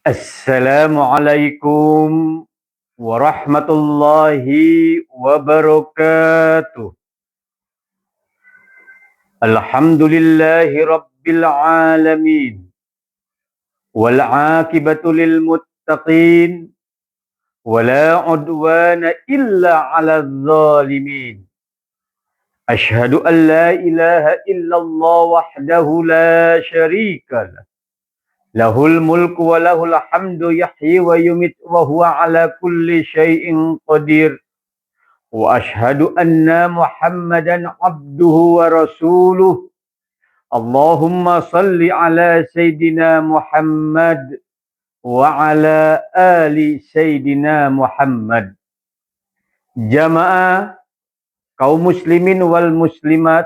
Assalamualaikum warahmatullahi wabarakatuh. Alhamdulillahi rabbil alamin. Wal aqibatu lil muttaqin. Wala udwana illa 'alal zalimin. Ashhadu an la ilaha illallah wahdahu la syarika lah. Lahul mulku wa lahul hamdu yahyi wa yumit wa huwa ala kulli syai'in qadir. Wa ashhadu anna Muhammadan abduhu wa rasuluh. Allahumma salli ala Sayyidina Muhammad wa ala ali Sayyidina Muhammad. Jamaah kaum muslimin wal muslimat,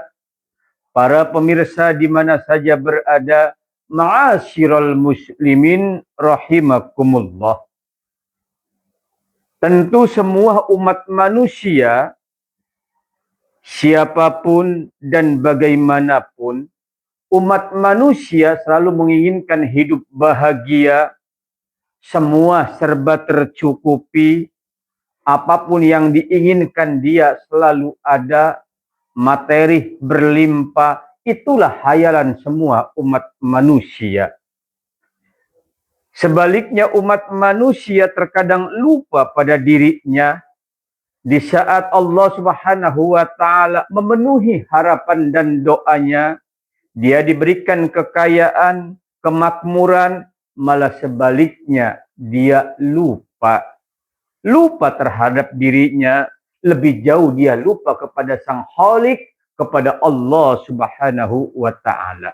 para pemirsa di mana saja berada, ma'asyiral muslimin rahimakumullah. Tentu semua umat manusia, siapapun dan bagaimanapun, umat manusia selalu menginginkan hidup bahagia, semua serba tercukupi, apapun yang diinginkan dia selalu ada, materi berlimpah. Itulah hayalan semua umat manusia. Sebaliknya umat manusia terkadang lupa pada dirinya di saat Allah Subhanahu wa taala memenuhi harapan dan doanya. Dia diberikan kekayaan, kemakmuran, malah sebaliknya dia lupa. Lupa terhadap dirinya, lebih jauh dia lupa kepada Sang Khalik, kepada Allah Subhanahu wa taala.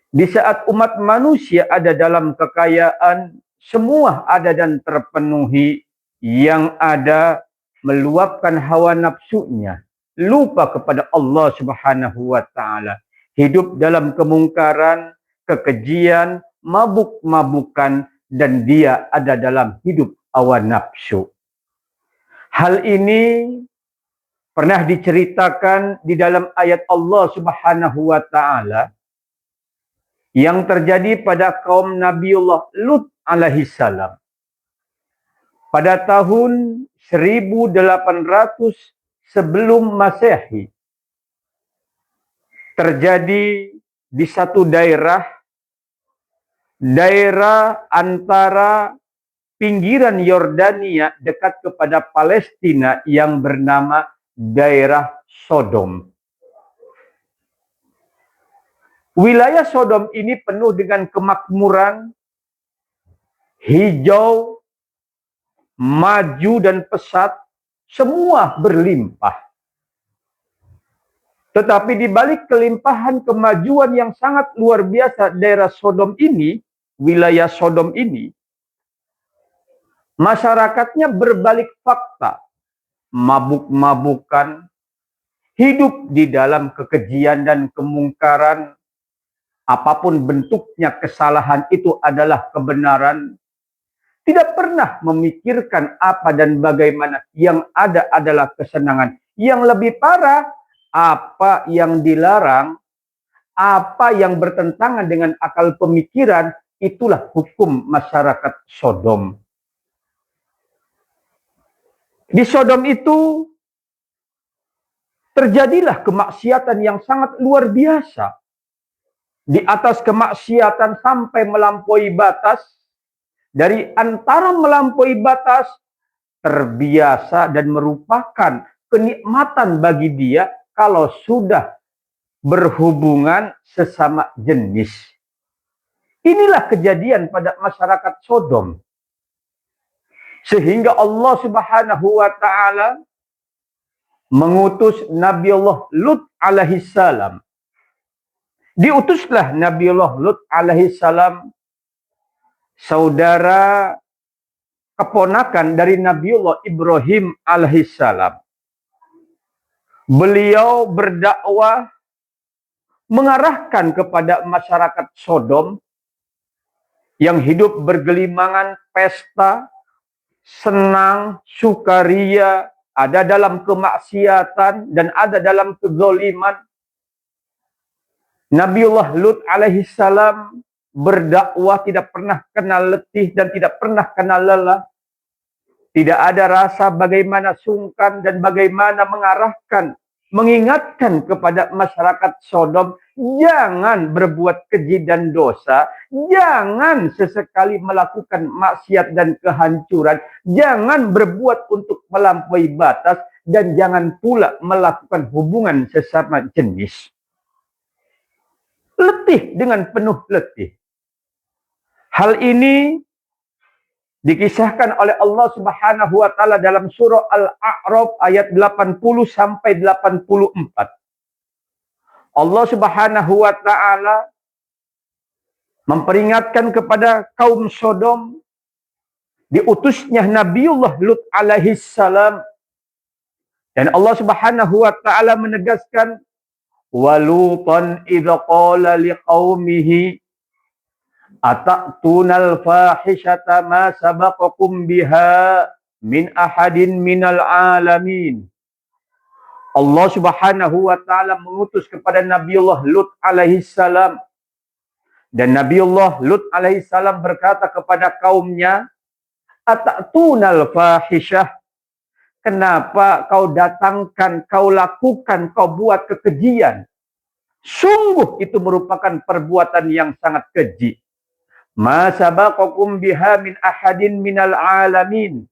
Di saat umat manusia ada dalam kekayaan, semua ada dan terpenuhi, yang ada meluapkan hawa nafsunya, lupa kepada Allah Subhanahu wa taala. Hidup dalam kemungkaran, kekejian, mabuk-mabukan, dan dia ada dalam hidup hawa nafsu. Hal ini pernah diceritakan di dalam ayat Allah Subhanahu wa taala yang terjadi pada kaum Nabiullah Lut alaihissalam. Pada tahun 1800 sebelum Masehi, terjadi di satu daerah antara pinggiran Yordania dekat kepada Palestina yang bernama daerah Sodom. Wilayah Sodom ini penuh dengan kemakmuran, hijau, maju dan pesat, semua berlimpah. Tetapi di balik kelimpahan kemajuan yang sangat luar biasa daerah Sodom ini, wilayah Sodom ini, masyarakatnya berbalik fakta, mabuk-mabukan, hidup di dalam kekejian dan kemungkaran. Apapun bentuknya kesalahan itu adalah kebenaran. Tidak pernah memikirkan apa dan bagaimana, yang ada adalah kesenangan. Yang lebih parah, apa yang dilarang, apa yang bertentangan dengan akal pemikiran, itulah hukum masyarakat Sodom. Di Sodom itu terjadilah kemaksiatan yang sangat luar biasa. Di atas kemaksiatan sampai melampaui batas, dari antara melampaui batas, terbiasa dan merupakan kenikmatan bagi dia kalau sudah berhubungan sesama jenis. Inilah kejadian pada masyarakat Sodom. Sehingga Allah Subhanahu wa taala mengutus Nabiullah Lut alaihissalam. Diutuslah Nabiullah Lut alaihissalam, saudara keponakan dari Nabiullah Ibrahim alaihissalam. Beliau berdakwah mengarahkan kepada masyarakat Sodom yang hidup bergelimangan pesta, senang, sukaria, ada dalam kemaksiatan dan ada dalam kezaliman. Nabiullah Lut alaihissalam berdakwah tidak pernah kenal letih dan tidak pernah kenal lelah. Tidak ada rasa bagaimana sungkan dan bagaimana mengarahkan, mengingatkan kepada masyarakat Sodom, jangan berbuat keji dan dosa, jangan sesekali melakukan maksiat dan kehancuran, jangan berbuat untuk melampaui batas, dan jangan pula melakukan hubungan sesama jenis. Letih dengan penuh letih. Hal ini dikisahkan oleh Allah Subhanahu wa taala dalam surah Al-A'raf ayat 80 sampai 84. Allah Subhanahu wa taala memperingatkan kepada kaum Sodom diutusnya Nabiullah Lut alaihi salam, dan Allah Subhanahu wa taala menegaskan walutan idza qala liqaumihi atattunal fahishata ma sabaqakum biha min ahadin minal alamin. Allah Subhanahu wa taala mengutus kepada Nabiullah Lut alaihi salam, dan Nabiullah Lut alaihi salam berkata kepada kaumnya, atattunal fahishah, kenapa kau datangkan, kau lakukan, kau buat kekejian? Sungguh itu merupakan perbuatan yang sangat keji. Ma sabaqakum biha min ahadin minal alamin.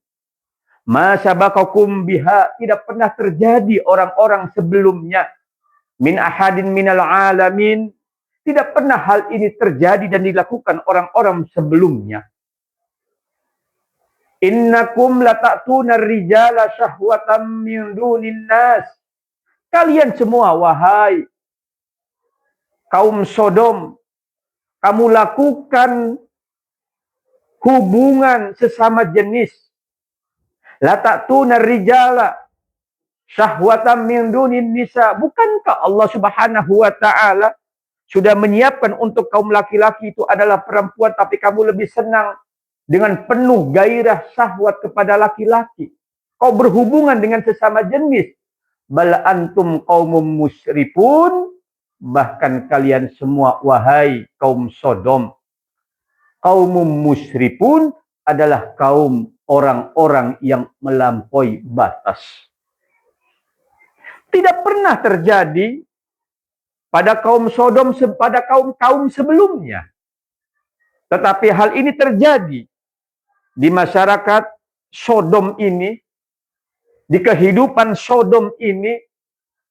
Ma sabaqakum biha, tidak pernah terjadi orang-orang sebelumnya. Min ahadin minal alamin, tidak pernah hal ini terjadi dan dilakukan orang-orang sebelumnya. Innakum lata'tuna rijala syahwatan min dunin nas. Kalian semua, wahai kaum Sodom, kamu lakukan hubungan sesama jenis. La ta'tuna rijala syahwatan min dunin nisa. Bukankah Allah Subhanahu wa taala sudah menyiapkan untuk kaum laki-laki itu adalah perempuan, tapi kamu lebih senang dengan penuh gairah syahwat kepada laki-laki. Kau berhubungan dengan sesama jenis. Bal antum qaumum musyrifun. Bahkan kalian semua, wahai kaum Sodom, kaum musyrifun adalah kaum orang-orang yang melampaui batas. Tidak pernah terjadi pada kaum Sodom, pada kaum-kaum sebelumnya. Tetapi hal ini terjadi di masyarakat Sodom ini, di kehidupan Sodom ini,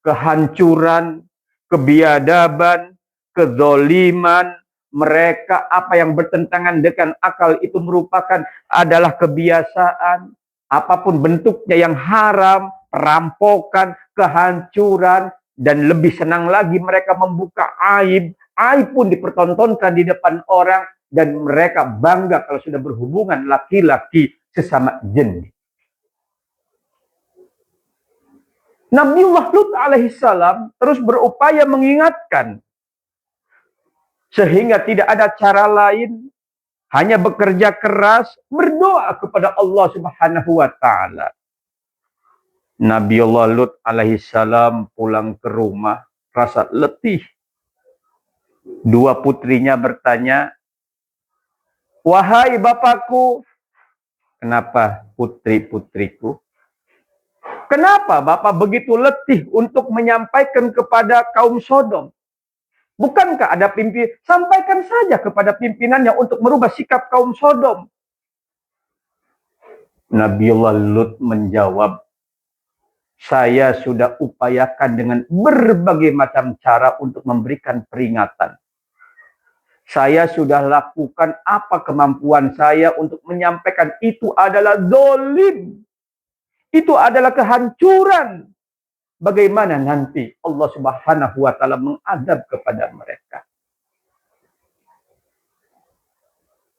kehancuran, kebiadaban, kezoliman, mereka apa yang bertentangan dengan akal itu merupakan adalah kebiasaan, apapun bentuknya yang haram, perampokan, kehancuran, dan lebih senang lagi mereka membuka aib. Aib pun dipertontonkan di depan orang, dan mereka bangga kalau sudah berhubungan laki-laki sesama jenis. Nabiullah Lut alaihissalam terus berupaya mengingatkan, sehingga tidak ada cara lain, hanya bekerja keras, berdoa kepada Allah Subhanahu wa taala. Nabiullah Lut alaihissalam pulang ke rumah, rasa letih. Dua putrinya bertanya, wahai bapakku, kenapa putri-putriku? Kenapa Bapak begitu letih untuk menyampaikan kepada kaum Sodom? Bukankah ada pimpinan? Sampaikan saja kepada pimpinannya untuk merubah sikap kaum Sodom. Nabiullah Lut menjawab, saya sudah upayakan dengan berbagai macam cara untuk memberikan peringatan. Saya sudah lakukan apa kemampuan saya untuk menyampaikan itu adalah zalim. Itu adalah kehancuran. Bagaimana nanti Allah Subhanahu wa taala mengadab kepada mereka.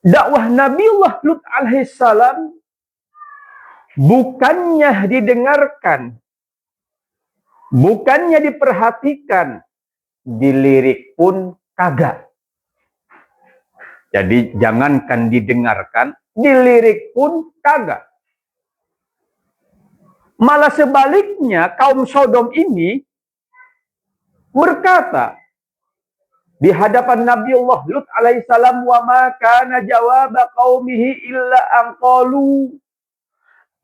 Dakwah Nabiullah Lut alaihissalam bukannya didengarkan, bukannya diperhatikan, dilirik pun kagak. Jadi jangankan didengarkan, dilirik pun kagak. Malah sebaliknya kaum Sodom ini berkata, di hadapan Nabiullah Lut alaihissalam, wa ma kana jawaba qaumihi illa an qalu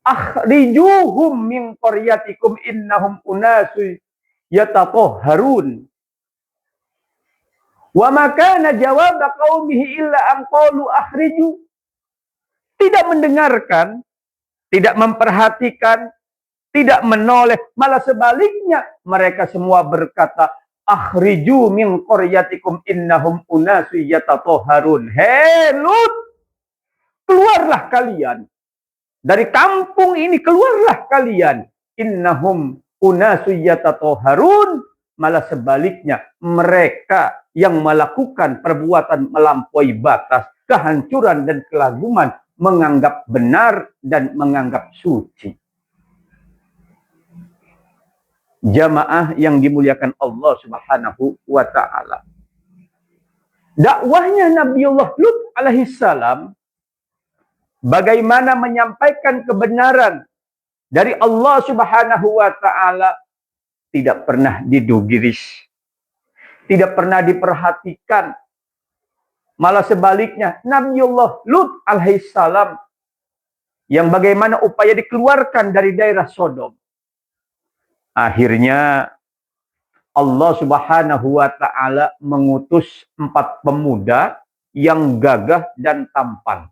akhrijuhum min qaryatikum innahum unasu yatatahharun. Wa ma kana jawaba qaumihi illa an qalu akhriju. Tidak mendengarkan, tidak memperhatikan, tidak menoleh, malah sebaliknya mereka semua berkata, akhriju min qaryatikum innahum unasu yatatahharun. Hei Lut, keluarlah kalian dari kampung ini, keluarlah kalian. Innahum unasu yatatahharun. Malah sebaliknya mereka yang melakukan perbuatan melampaui batas, kehancuran dan kelazuman, menganggap benar dan menganggap suci. Jamaah yang dimuliakan Allah Subhanahu wa ta'ala. Dakwahnya Nabiullah Lut alaihissalam bagaimana menyampaikan kebenaran dari Allah Subhanahu wa ta'ala tidak pernah didugiris, tidak pernah diperhatikan. Malah sebaliknya, Nabiullah Lut alaihissalam yang bagaimana upaya dikeluarkan dari daerah Sodom. Akhirnya Allah Subhanahu wa ta'ala mengutus 4 pemuda yang gagah dan tampan.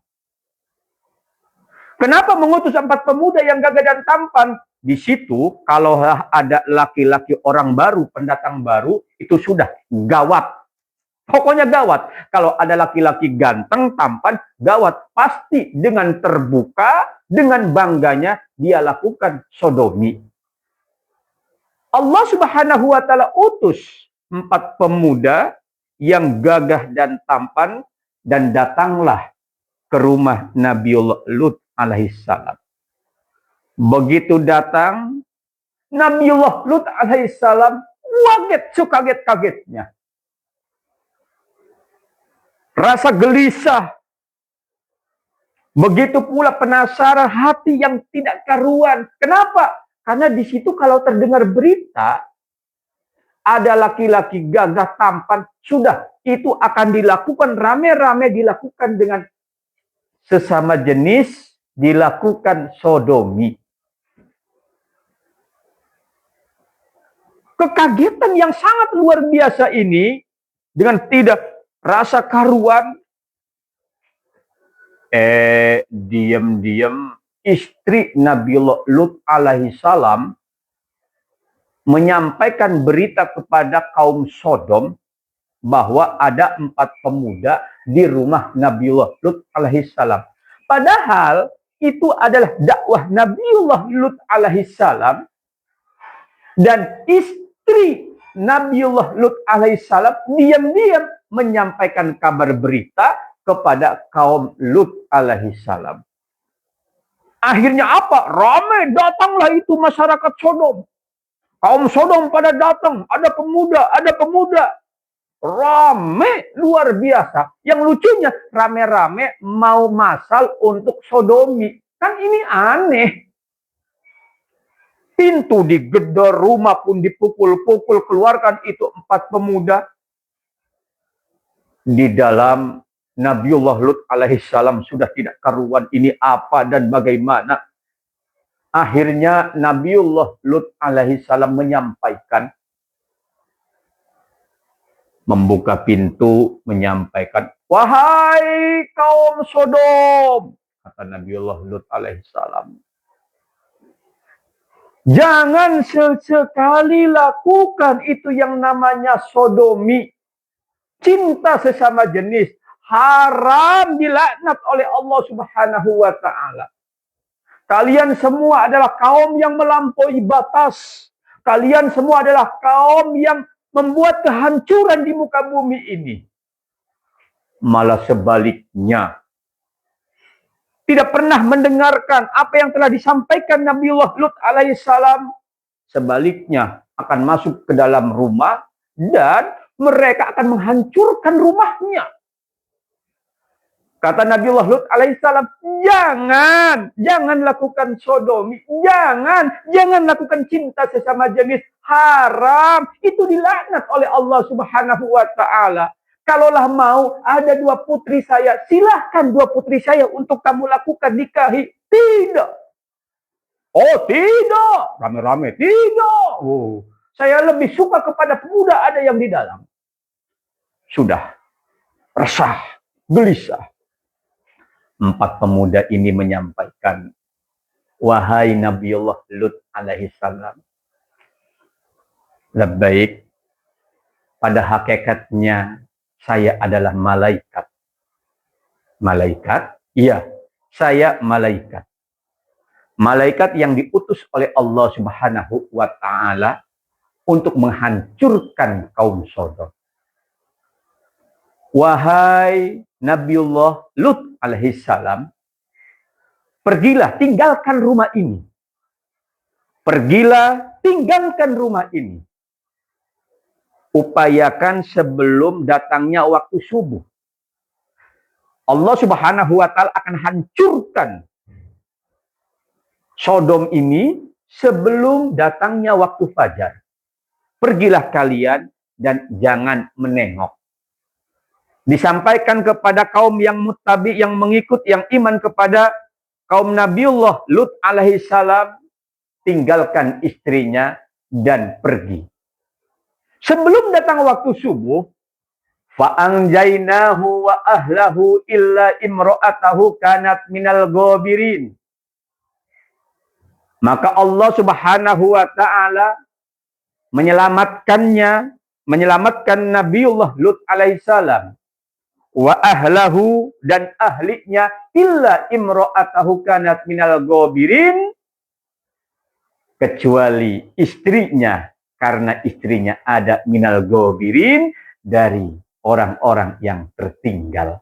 Kenapa mengutus 4 pemuda yang gagah dan tampan? Di situ kalau ada laki-laki orang baru, pendatang baru, itu sudah gawat. Pokoknya gawat. Kalau ada laki-laki ganteng, tampan, gawat. Pasti dengan terbuka, dengan bangganya, dia lakukan sodomi. Allah Subhanahu wa ta'ala utus 4 pemuda yang gagah dan tampan, dan datanglah ke rumah Nabiullah Lut alaihissalam. Begitu datang, Nabiullah Lut alaihissalam waget sekaget-kagetnya. Rasa gelisah. Begitu pula penasaran, hati yang tidak karuan. Kenapa? Karena di situ kalau terdengar berita, ada laki-laki gagah tampan, sudah itu akan dilakukan rame-rame, dilakukan dengan sesama jenis, dilakukan sodomi. Kekagetan yang sangat luar biasa ini, dengan tidak rasa karuan, diam-diam istri Nabiullah Lut alaihissalam menyampaikan berita kepada kaum Sodom bahwa ada 4 pemuda di rumah Nabiullah Lut alaihissalam. Padahal itu adalah dakwah Nabiullah Lut alaihissalam, dan istri Nabiullah Lut alaihissalam diam-diam menyampaikan kabar berita kepada kaum Lut alaihissalam. Akhirnya apa? Ramai datanglah itu masyarakat Sodom. Kaum Sodom pada datang, ada pemuda. Ramai luar biasa. Yang lucunya rame-rame mau masal untuk sodomi. Kan ini aneh. Pintu digedor, rumah pun dipukul-pukul, keluarkan itu 4 pemuda. Di dalam Nabiullah Lut alaihissalam sudah tidak karuan ini apa dan bagaimana. Akhirnya Nabiullah Lut alaihissalam menyampaikan, membuka pintu, menyampaikan, wahai kaum Sodom, kata Nabiullah Lut alaihissalam, jangan sesekali lakukan itu yang namanya sodomi. Cinta sesama jenis haram, dilaknat oleh Allah Subhanahu wa ta'ala. Kalian semua adalah kaum yang melampaui batas. Kalian semua adalah kaum yang membuat kehancuran di muka bumi ini. Malah sebaliknya, tidak pernah mendengarkan apa yang telah disampaikan Nabiullah Lut alaihissalam. Sebaliknya akan masuk ke dalam rumah dan mereka akan menghancurkan rumahnya. Kata Nabiullah Lut alaihissalam, jangan lakukan sodomi, jangan lakukan cinta sesama jenis, Haram. Itu dilaknat oleh Allah Subhanahu wa taala. Kalaulah mau ada 2 putri saya, silahkan 2 putri saya untuk kamu lakukan nikahi. Tidak. Oh tidak, rame-rame tidak. Oh, saya lebih suka kepada pemuda ada yang di dalam. Sudah resah, gelisah. 4 pemuda ini menyampaikan, wahai Nabiullah Lut alaihi salam, labbaik, pada hakikatnya saya adalah malaikat. Malaikat? Iya, saya malaikat. Malaikat yang diutus oleh Allah Subhanahu wa taala untuk menghancurkan kaum Sodom. Wahai Nabiullah Lut alaihi salam, pergilah, tinggalkan rumah ini. Pergilah, tinggalkan rumah ini. Upayakan sebelum datangnya waktu subuh. Allah Subhanahu wa taala akan hancurkan Sodom ini sebelum datangnya waktu fajar. Pergilah kalian dan jangan menengok. Disampaikan kepada kaum yang muttabi, yang mengikut, yang iman kepada kaum Nabiullah Lut alaihi salam, tinggalkan istrinya dan pergi. Sebelum datang waktu subuh, fa'anjainahu wa ahlahu illa imra'atahu kanat minal ghabirin. Maka Allah Subhanahu wa taala menyelamatkan Nabiullah Lut alaihi salam wa ahlahu, dan ahlinya, illa imra'atahu kanat minal ghabirin, kecuali istrinya, karena istrinya ada minal ghabirin, dari orang-orang yang tertinggal.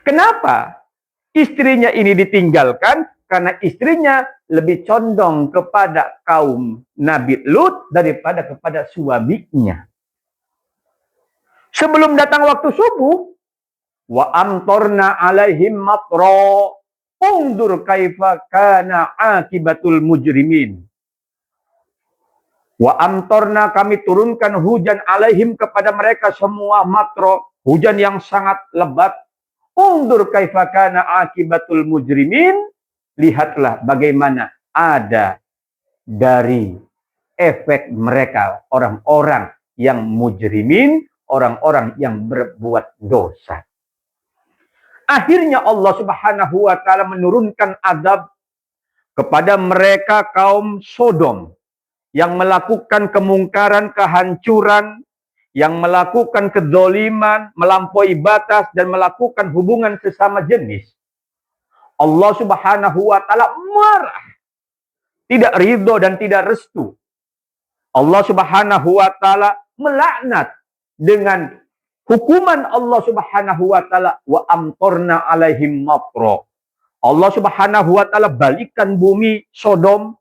Kenapa istrinya ini ditinggalkan? Karena istrinya lebih condong kepada kaum Nabi Lut daripada kepada suaminya. Sebelum datang waktu subuh, wa amtorna alaihim matro, undur kaifa kana akibatul mujrimin. Wa amtorna, kami turunkan hujan alaihim kepada mereka semua, matro, hujan yang sangat lebat. Undur kaifa kana akibatul mujrimin, lihatlah bagaimana ada dari efek mereka orang-orang yang mujrimin, orang-orang yang berbuat dosa. Akhirnya Allah Subhanahu wa taala menurunkan azab kepada mereka kaum Sodom yang melakukan kemungkaran, kehancuran, yang melakukan kedzaliman, melampaui batas, dan melakukan hubungan sesama jenis. Allah Subhanahu wa taala marah, tidak ridho dan tidak restu. Allah Subhanahu wa taala melaknat dengan hukuman Allah Subhanahu wa taala, wa amtorna alaihim matro. Allah Subhanahu wa taala balikan bumi Sodom,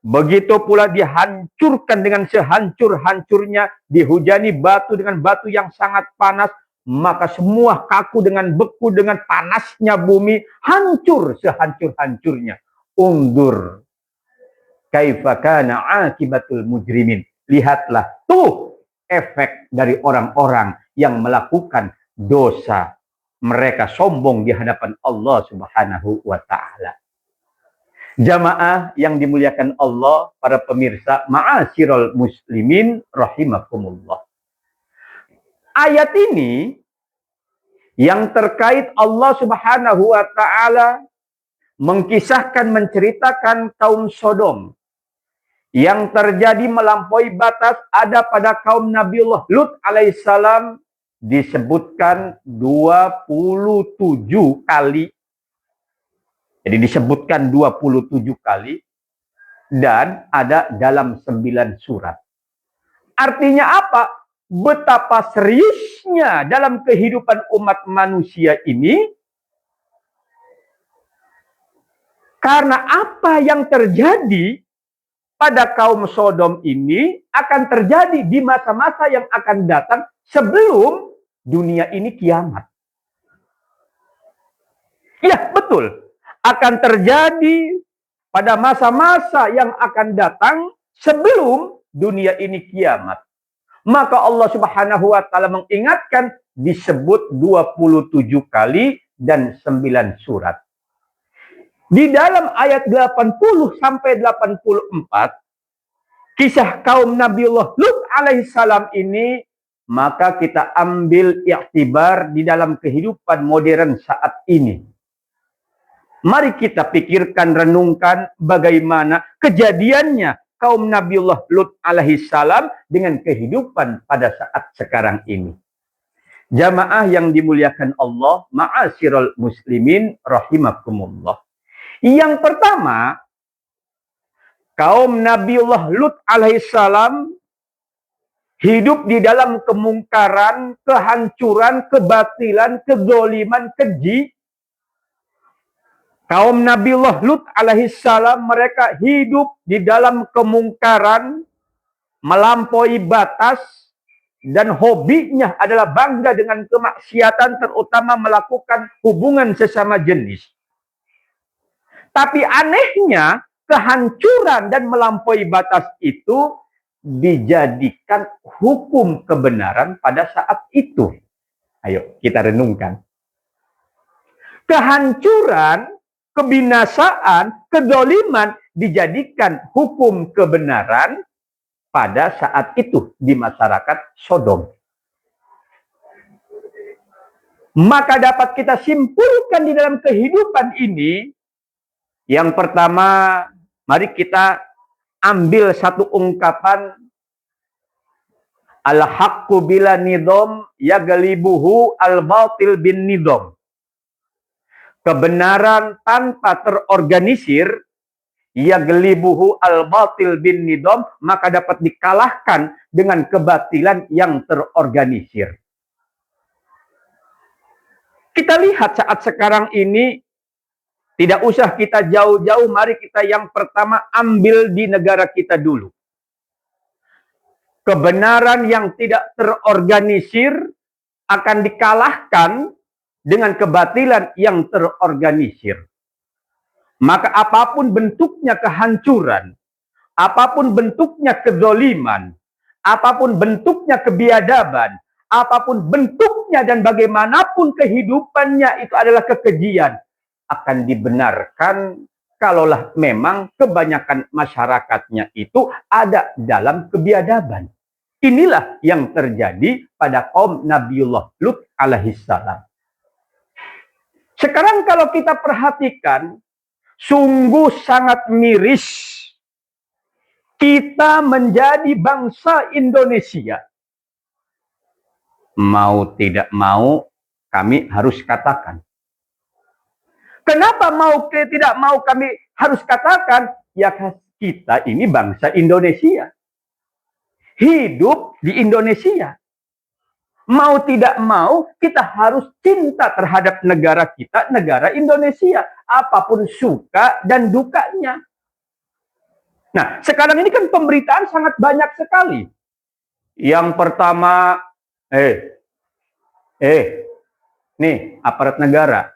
begitu pula dihancurkan dengan sehancur-hancurnya, dihujani batu dengan batu yang sangat panas, maka semua kaku dengan beku dengan panasnya bumi, hancur sehancur-hancurnya. Undur kaifa kana akibatul mujrimin. Lihatlah tuh efek dari orang-orang yang melakukan dosa. Mereka sombong di hadapan Allah Subhanahu wa taala. Jamaah yang dimuliakan Allah, para pemirsa, ma'asyiral muslimin rahimakumullah. Ayat ini yang terkait Allah Subhanahu wa taala mengkisahkan, menceritakan kaum Sodom yang terjadi melampaui batas ada pada kaum Nabiullah Lut alaihissalam, disebutkan 27 kali. Jadi disebutkan 27 kali dan ada dalam 9 surat. Artinya apa? Betapa seriusnya dalam kehidupan umat manusia ini, karena apa yang terjadi pada kaum Sodom ini akan terjadi di masa-masa yang akan datang sebelum dunia ini kiamat. Ya, betul. Akan terjadi pada masa-masa yang akan datang sebelum dunia ini kiamat. Maka Allah Subhanahu wa taala mengingatkan disebut 27 kali dan 9 surat. Di dalam ayat 80 sampai 84 kisah kaum Nabiullah Lut alaihissalam ini, maka kita ambil iktibar di dalam kehidupan modern saat ini. Mari kita pikirkan, renungkan bagaimana kejadiannya kaum Nabiullah Lut alaihissalam dengan kehidupan pada saat sekarang ini. Jamaah yang dimuliakan Allah, ma'asyiral muslimin rahimakumullah. Yang pertama, kaum Nabiullah Lut alaihissalam hidup di dalam kemungkaran, kehancuran, kebatilan, kezaliman, keji. Kaum Nabiullah Lut alaihissalam mereka hidup di dalam kemungkaran, melampaui batas, dan hobinya adalah bangga dengan kemaksiatan, terutama melakukan hubungan sesama jenis. Tapi anehnya, kehancuran dan melampaui batas itu dijadikan hukum kebenaran pada saat itu. Ayo kita renungkan. Kehancuran, kebinasaan, kedoliman dijadikan hukum kebenaran pada saat itu di masyarakat Sodom. Maka dapat kita simpulkan di dalam kehidupan ini, yang pertama, mari kita ambil satu ungkapan, al-haqqu bila nidom yaglibuhu al-batil bin nidom. Kebenaran tanpa terorganisir, yaglibuhu al-batil bin nidom, maka dapat dikalahkan dengan kebatilan yang terorganisir. Kita lihat saat sekarang ini, tidak usah kita jauh-jauh, mari kita yang pertama ambil di negara kita dulu. Kebenaran yang tidak terorganisir akan dikalahkan dengan kebatilan yang terorganisir. Maka apapun bentuknya kehancuran, apapun bentuknya kezaliman, apapun bentuknya kebiadaban, apapun bentuknya dan bagaimanapun kehidupannya itu adalah kekejian, akan dibenarkan kalaulah memang kebanyakan masyarakatnya itu ada dalam kebiadaban. Inilah yang terjadi pada kaum Nabiullah Lut alaihissalam. Sekarang kalau kita perhatikan, sungguh sangat miris kita menjadi bangsa Indonesia. Mau tidak mau, kami harus katakan. Kenapa mau tidak mau kami harus katakan? Ya kita ini bangsa Indonesia. Hidup di Indonesia. Mau tidak mau, kita harus cinta terhadap negara kita, negara Indonesia. Apapun suka dan dukanya. Nah, sekarang ini kan pemberitaan sangat banyak sekali. Yang pertama, nih, aparat negara.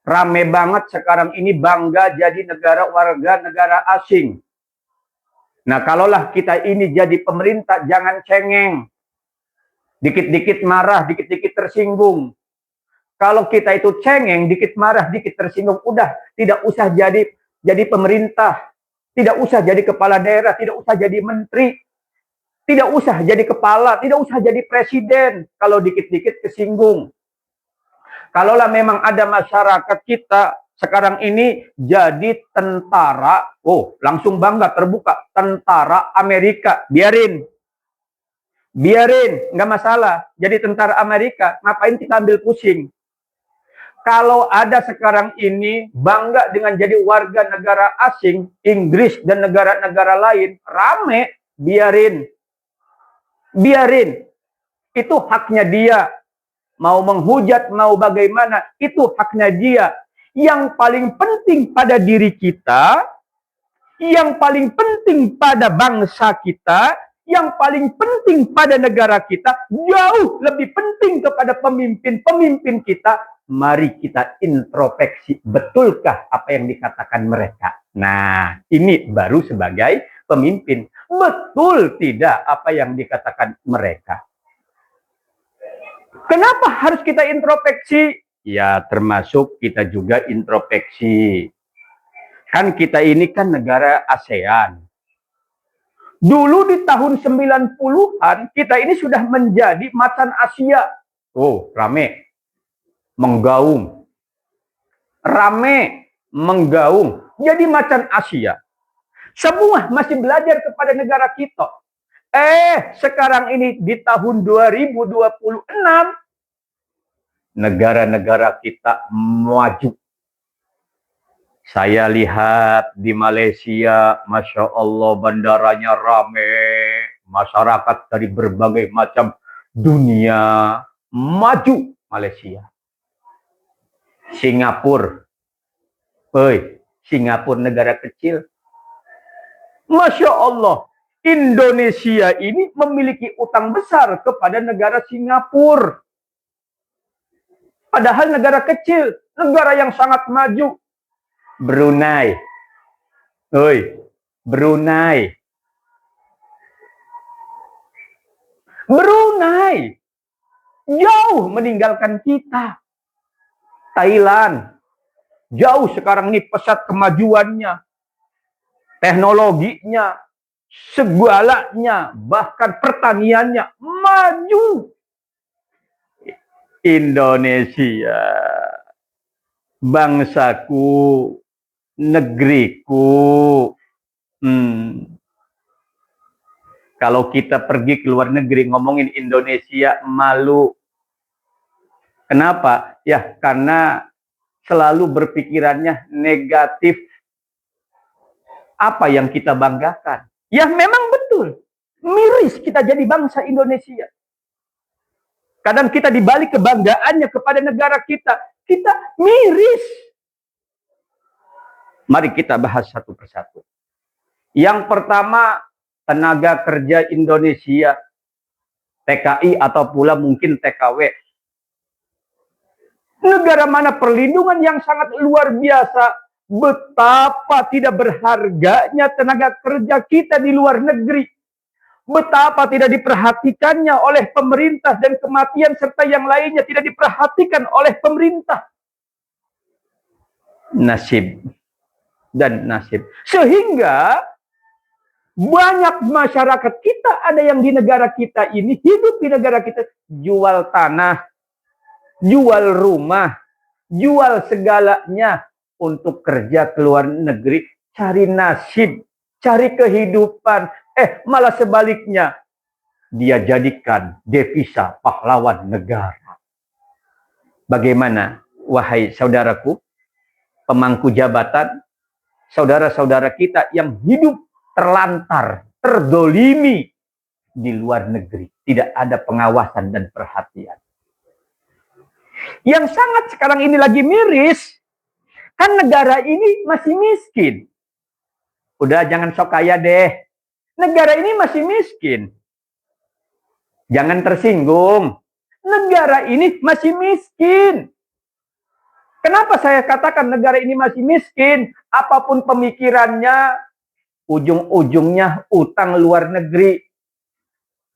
Rame banget sekarang ini bangga jadi warga negara asing. Nah, kalaulah kita ini jadi pemerintah, jangan cengeng. Dikit-dikit marah, dikit-dikit tersinggung. Kalau kita itu cengeng, dikit marah, dikit tersinggung, udah tidak usah jadi pemerintah, tidak usah jadi kepala daerah, tidak usah jadi menteri, tidak usah jadi kepala, tidak usah jadi presiden. Kalau dikit-dikit kesinggung. Kalaulah memang ada masyarakat kita sekarang ini jadi tentara, langsung bangga terbuka, tentara Amerika, biarin, nggak masalah. Jadi tentara Amerika, ngapain kita ambil pusing? Kalau ada sekarang ini bangga dengan jadi warga negara asing, Inggris dan negara-negara lain, rame, biarin. Itu haknya dia. Mau menghujat, mau bagaimana, itu haknya dia. Yang paling penting pada diri kita, yang paling penting pada bangsa kita, yang paling penting pada negara kita, jauh lebih penting kepada pemimpin-pemimpin kita. Mari kita introspeksi, betulkah apa yang dikatakan mereka? Nah, ini baru sebagai pemimpin. Betul tidak apa yang dikatakan mereka? Kenapa harus kita introspeksi? Ya, termasuk kita juga introspeksi. Kan kita ini kan negara ASEAN. Dulu di tahun 90-an, kita ini sudah menjadi macan Asia. Oh, rame. Menggaung. Rame. Menggaung. Jadi macan Asia. Semua masih belajar kepada negara kita. Sekarang ini di tahun 2026, negara-negara kita maju. Saya lihat di Malaysia, Masya Allah bandaranya rame. Masyarakat dari berbagai macam dunia maju Malaysia. Singapura. Singapura negara kecil. Masya Allah, Indonesia ini memiliki utang besar kepada negara Singapura. Padahal negara kecil, negara yang sangat maju. Brunei. Brunei. Brunei. Jauh meninggalkan kita. Thailand. Jauh sekarang ini pesat kemajuannya. Teknologinya. Segalanya. Bahkan pertaniannya. Maju. Indonesia. Bangsaku. Negeriku. Kalau kita pergi ke luar negeri ngomongin Indonesia malu. Kenapa? Ya karena selalu berpikirannya negatif. Apa yang kita banggakan? Ya memang betul. Miris kita jadi bangsa Indonesia. Kadang kita dibalik kebanggaannya kepada negara kita. Kita miris. Mari kita bahas satu persatu. Yang pertama, tenaga kerja Indonesia, TKI atau pula mungkin TKW. Negara mana perlindungan yang sangat luar biasa. Betapa tidak berharganya tenaga kerja kita di luar negeri. Betapa tidak diperhatikannya oleh pemerintah dan kematian serta yang lainnya tidak diperhatikan oleh pemerintah. Nasib. Dan nasib. Sehingga banyak masyarakat kita ada yang di negara kita ini, hidup di negara kita, jual tanah, jual rumah, jual segalanya untuk kerja ke luar negeri, cari nasib, cari kehidupan. Malah sebaliknya, dia jadikan devisa pahlawan negara. Bagaimana, wahai saudaraku, pemangku jabatan, saudara-saudara kita yang hidup terlantar, terdolimi di luar negeri. Tidak ada pengawasan dan perhatian. Yang sangat sekarang ini lagi miris, kan negara ini masih miskin. Udah jangan sok kaya deh. Negara ini masih miskin. Jangan tersinggung. Negara ini masih miskin. Kenapa saya katakan negara ini masih miskin? Apapun pemikirannya, ujung-ujungnya utang luar negeri.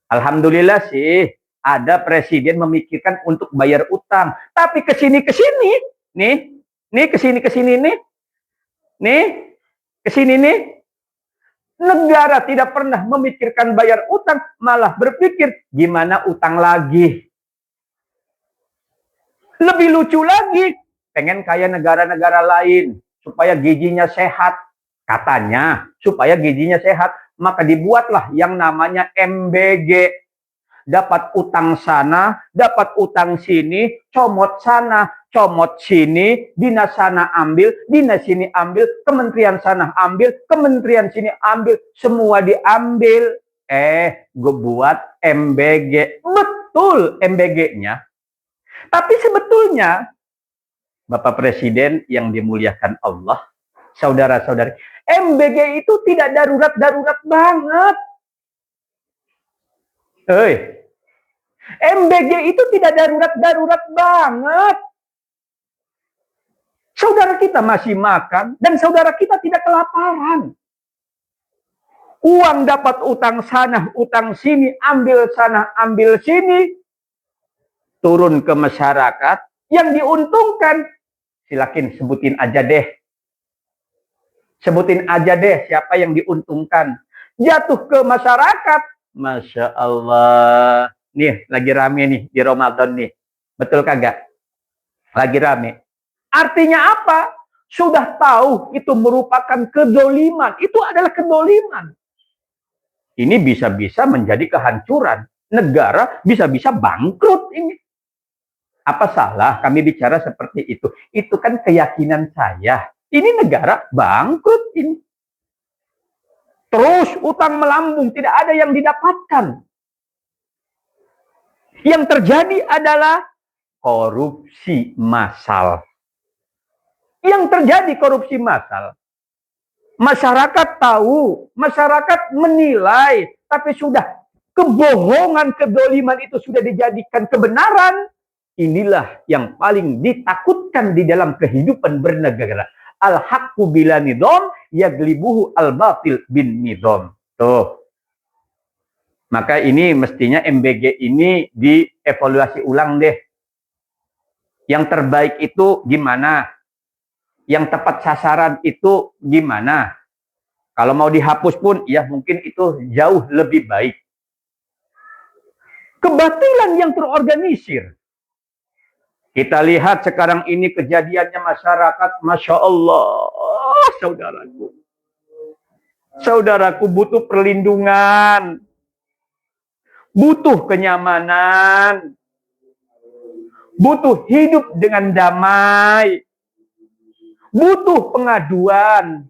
Alhamdulillah sih, ada presiden memikirkan untuk bayar utang. Tapi kesini, negara tidak pernah memikirkan bayar utang, malah berpikir gimana utang lagi. Lebih lucu lagi, pengen kayak negara-negara lain supaya giginya sehat. Katanya supaya giginya sehat, maka dibuatlah yang namanya MBG. Dapat utang sana, dapat utang sini, comot sana, comot sini, dinas sana ambil, dinas sini ambil, kementerian sana ambil, kementerian sini ambil, semua diambil. Gue buat MBG. Betul MBG-nya. Tapi sebetulnya, Bapak Presiden yang dimuliakan Allah, saudara-saudari, MBG itu tidak darurat-darurat banget. MBG itu tidak darurat-darurat banget. Saudara kita masih makan dan saudara kita tidak kelaparan. Uang dapat utang sana, utang sini, ambil sana, ambil sini, turun ke masyarakat. Yang diuntungkan, silakan sebutin aja deh. Sebutin aja deh siapa yang diuntungkan. Jatuh ke masyarakat. Masya Allah. Nih, lagi rame nih di Ramadan nih. Betul kagak? Lagi rame. Artinya apa? Sudah tahu itu merupakan kedoliman. Itu adalah kedoliman. Ini bisa-bisa menjadi kehancuran. Negara bisa-bisa bangkrut ini. Apa salah kami bicara seperti itu? Itu kan keyakinan saya. Ini negara bangkrut ini. Terus utang melambung, tidak ada yang didapatkan. Yang terjadi adalah korupsi massal. Yang terjadi korupsi massal. Masyarakat tahu, masyarakat menilai, tapi sudah kebohongan, kedoliman itu sudah dijadikan kebenaran. Inilah yang paling ditakutkan di dalam kehidupan bernegara. Al-haqqu bila nidom, yaglibuhu al-batil bin nidom. Tuh. Maka ini mestinya MBG ini dievaluasi ulang deh. Yang terbaik itu gimana? Yang tepat sasaran itu gimana? Kalau mau dihapus pun, ya mungkin itu jauh lebih baik. Kebatilan yang terorganisir. Kita lihat sekarang ini kejadiannya masyarakat, Masya Allah, saudaraku. Saudaraku butuh perlindungan. Butuh kenyamanan. Butuh hidup dengan damai. Butuh pengaduan.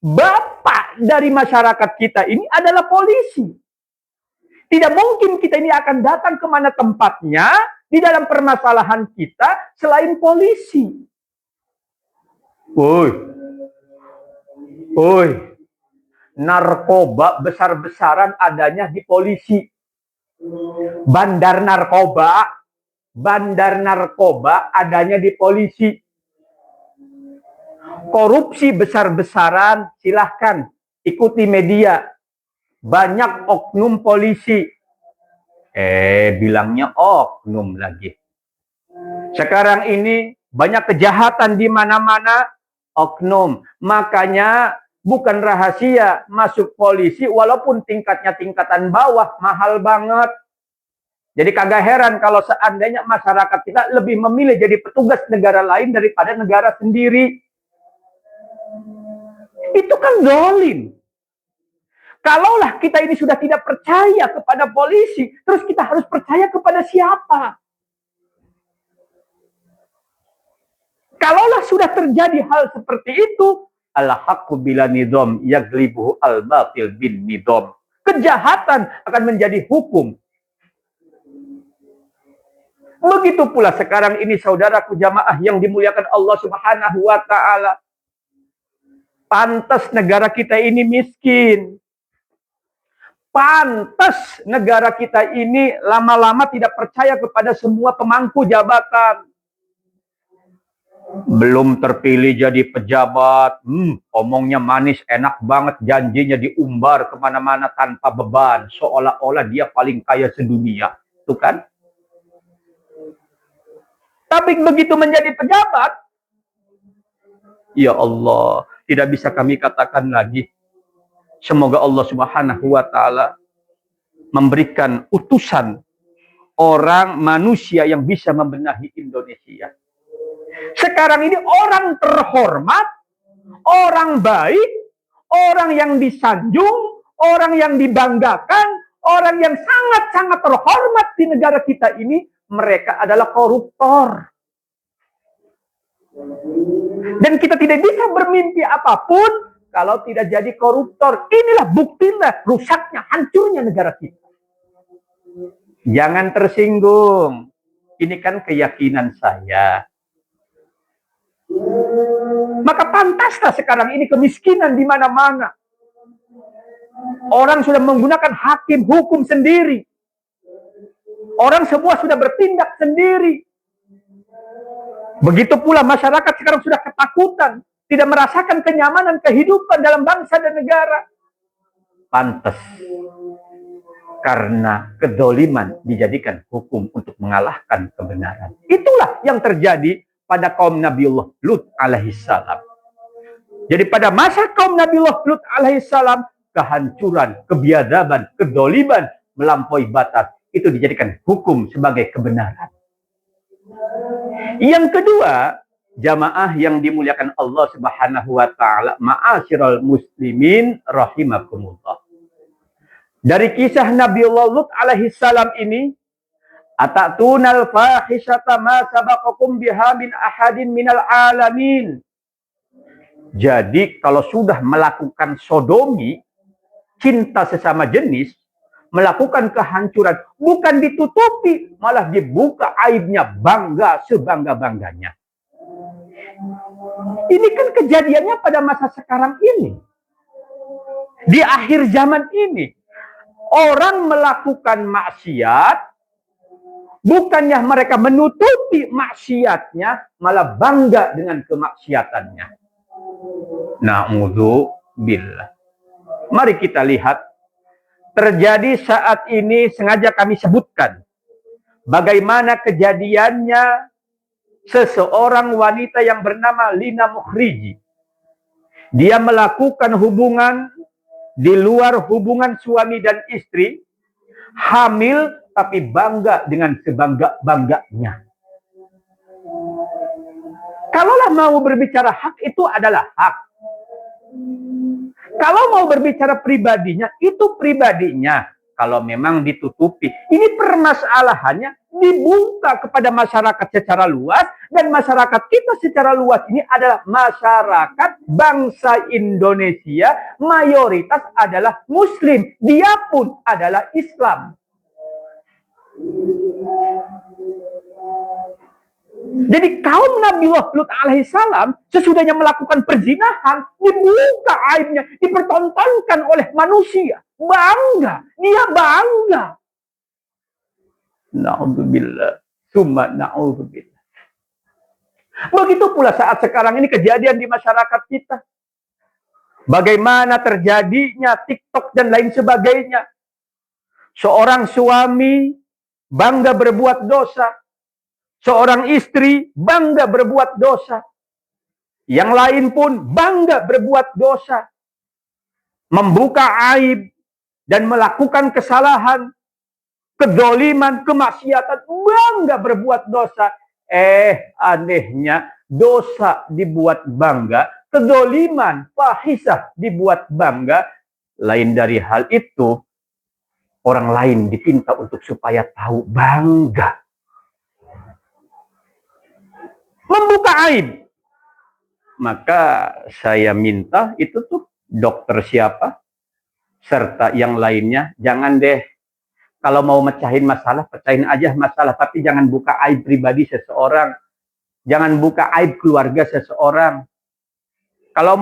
Bapak dari masyarakat kita ini adalah polisi. Tidak mungkin kita ini akan datang kemana tempatnya di dalam permasalahan kita selain polisi. Woi, narkoba besar-besaran adanya di polisi. Bandar narkoba adanya di polisi. Korupsi besar-besaran, silahkan ikuti media. Banyak oknum polisi. Bilangnya oknum lagi. Sekarang ini banyak kejahatan di mana-mana, oknum. Makanya bukan rahasia masuk polisi walaupun tingkatnya tingkatan bawah, mahal banget. Jadi kagak heran kalau seandainya masyarakat kita lebih memilih jadi petugas negara lain daripada negara sendiri. Itu kan zalim. Kalaulah kita ini sudah tidak percaya kepada polisi, terus kita harus percaya kepada siapa? Kalaulah sudah terjadi hal seperti itu, al-haqqu bila nidom yaglibuhu al-batil bin nidom. Kejahatan akan menjadi hukum. Begitu pula sekarang ini saudaraku jamaah yang dimuliakan Allah Subhanahu wa ta'ala. Pantas negara kita ini miskin. Pantas negara kita ini lama-lama tidak percaya kepada semua pemangku jabatan. Belum terpilih jadi pejabat, omongnya manis, enak banget, janjinya diumbar kemana-mana tanpa beban. Seolah-olah dia paling kaya sedunia. Itu kan? Tapi begitu menjadi pejabat, ya Allah, tidak bisa kami katakan lagi. Semoga Allah Subhanahu wa ta'ala memberikan utusan orang manusia yang bisa membenahi Indonesia. Sekarang ini orang terhormat, orang baik, orang yang disanjung, orang yang dibanggakan, orang yang sangat-sangat terhormat di negara kita ini, mereka adalah koruptor. Dan kita tidak bisa bermimpi apapun kalau tidak jadi koruptor. Inilah buktinya rusaknya, hancurnya negara kita. Jangan tersinggung. Ini kan keyakinan saya. Maka pantaslah sekarang ini kemiskinan di mana-mana. Orang sudah menggunakan hakim hukum sendiri. Orang semua sudah bertindak sendiri. Begitu pula masyarakat sekarang sudah ketakutan, tidak merasakan kenyamanan kehidupan dalam bangsa dan negara. pantas. Karena kedoliman dijadikan hukum untuk mengalahkan kebenaran. Itulah yang terjadi pada kaum Nabiullah Lut alaihissalam. Jadi pada masa kaum Nabiullah Lut alaihissalam, kehancuran, kebiadaban, kedoliman melampaui batas itu dijadikan hukum sebagai kebenaran. Yang kedua, jamaah yang dimuliakan Allah Subhanahu wa taala, ma'asyiral muslimin rahimakumullah. Dari kisah Nabiullah Lut alaihissalam ini, atatunal fahisyata ma sabaqakum biha min ahadin minal alamin. Jadi kalau sudah melakukan sodomi, cinta sesama jenis, melakukan kehancuran, bukan ditutupi, malah dibuka aibnya, bangga sebangga-bangganya. Ini kan kejadiannya pada masa sekarang ini. Di akhir zaman ini. Orang melakukan maksiat, bukannya mereka menutupi maksiatnya, malah bangga dengan kemaksiatannya. Na'udzubillah. Mari kita lihat. Terjadi saat ini, sengaja kami sebutkan. Bagaimana kejadiannya seseorang wanita yang bernama Lina Mukhriji. Dia melakukan hubungan di luar hubungan suami dan istri, hamil tapi bangga dengan sebangga-bangganya. Kalaulah mau berbicara hak, itu adalah hak. Kalau mau berbicara pribadinya, itu pribadinya. Kalau memang ditutupi, ini permasalahannya dibuka kepada masyarakat secara luas, dan masyarakat kita secara luas ini adalah masyarakat bangsa Indonesia, mayoritas adalah Muslim, dia pun adalah Islam. Jadi kaum Nabiullah Lut alaihissalam sesudahnya melakukan perzinahan, dibuka aibnya, dipertontonkan oleh manusia. Bangga, dia bangga. Na'udzubillah, summa na'udzubillah. Begitu pula saat sekarang ini kejadian di masyarakat kita. Bagaimana terjadinya TikTok dan lain sebagainya. Seorang suami bangga berbuat dosa. Seorang istri bangga berbuat dosa. Yang lain pun bangga berbuat dosa. Membuka aib dan melakukan kesalahan, kedoliman, kemaksiatan, bangga berbuat dosa. Anehnya dosa dibuat bangga, kedoliman, fahisyah dibuat bangga. Lain dari hal itu, orang lain diminta untuk supaya tahu bangga. Membuka aib. Maka saya minta itu tuh dokter siapa, serta yang lainnya, jangan deh. Kalau mau mecahin masalah, pecahin aja masalah. Tapi jangan buka aib pribadi seseorang. Jangan buka aib keluarga seseorang. Kalau